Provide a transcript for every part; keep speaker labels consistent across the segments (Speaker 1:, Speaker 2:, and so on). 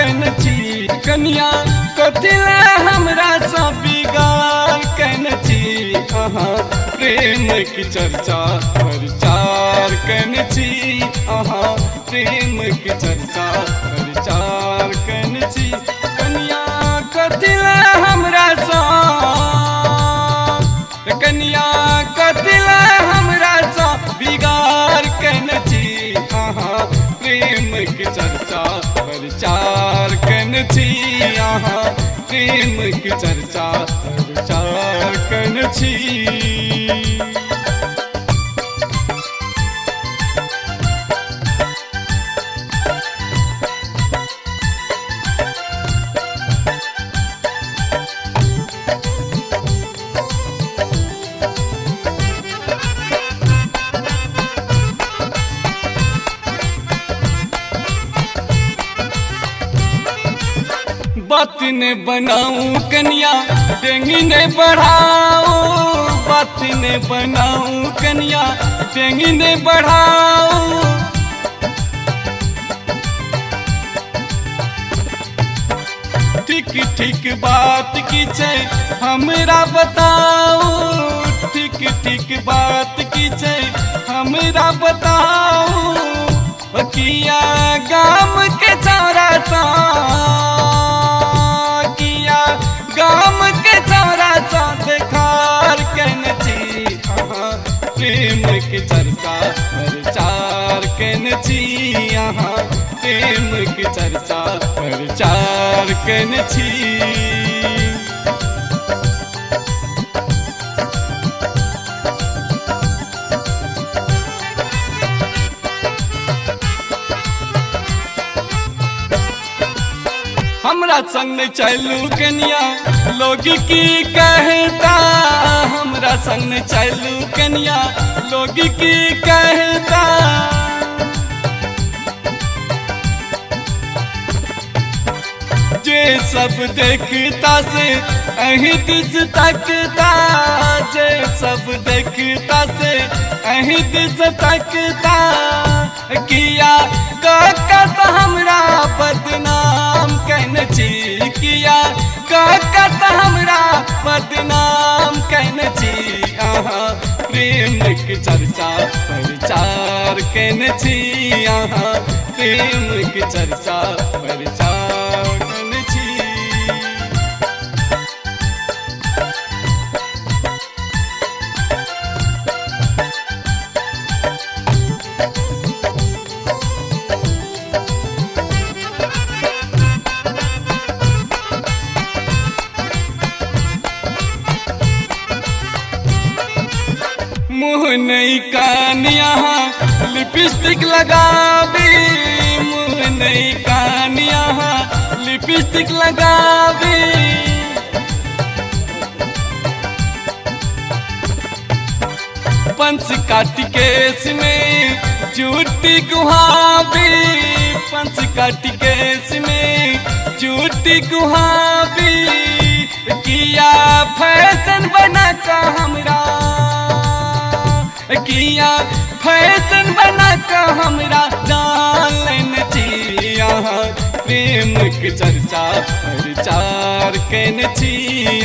Speaker 1: कन छी कनिया कथिला हमरा सा बिगाड़ कन छी अहाँ प्रेम की चर्चा प्रचार कन छी अहाँ प्रेम की चर्चा प्रचार कन छी कनिया कथिला हमरा सा कनिया कथिला हमरा सा बिगाड़ कन छी अहाँ प्रेम की चर्चा प्रचार कन छी अहाँ प्रेम की चर्चा प्रचार कन छी। बात ने बनाऊं कनिया डेंगी ने बढ़ाओ बात ने बनाऊं कनिया डेंगी ने बढ़ाओ ठीक ठीक बात की छे हमरा बताओ ठीक ठीक बात की छे हमरा बताओ किया गाम के चौरा सा गाम के चौरा सा देखार कन छी अहाँ प्रेम की चर्चा प्रचार कन छी अहाँ प्रेम की चर्चा प्रचार कन छी। हमरा संग चलू कनिया लोग की कहता हमरा संग चलू कनिया लोग की कहता जे सब देखता से अहीं दिस तकता जे सब देखता से अहीं दिस तकता किया काकत हमरा बदनाम कन छी किया काकत हमरा बदनाम कन छी अहाँ प्रेम की चर्चा प्रचार कन छी अहाँ प्रेम की चर्चा प्रचार कन छी। मुँह नहीं कान यहाँ लिपस्टिक लगावी मुँह नहीं कान यहाँ लिपस्टिक लगावी पंच काटी केस में झूठी गुहावी पंच काटी केस में झूठी गुहावी किया फैशन बना का हमरा किया फैशन बना का हमरा जान छी अहाँ प्रेम की चर्चा प्रचार कन छी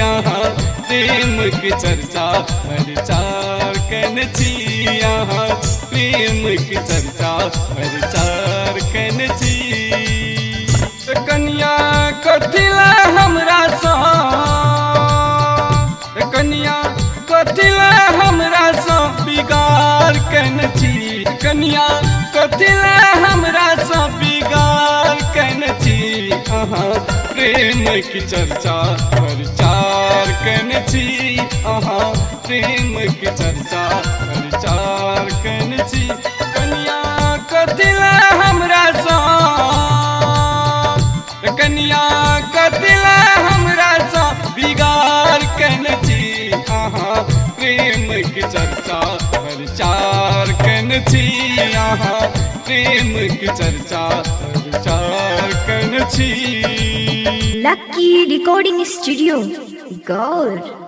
Speaker 1: अहाँ प्रेम की चर्चा प्रचार कन छी अहाँ प्रेम की चर्चा प्रचार कन छी कनिया कथिला हमरा सा कनिया कथिला हमरा सा बिगाड़ कन छी कनिया कथिला हमरा सा बिगाड़ कन छी अहाँ प्रेम की चर्चा प्रचार कन छी अहाँ प्रेम की चर्चा प्रचार कन छी कनिया कथिला हमरा सा कनिया कथिला हमरा सा बिगाड़ कन छी अहाँ प्रेम की चर्चा प्रचार कन छी अहाँ प्रेम की चर्चा प्रचार कन छी।
Speaker 2: Lucky Recording Studio, Gaur।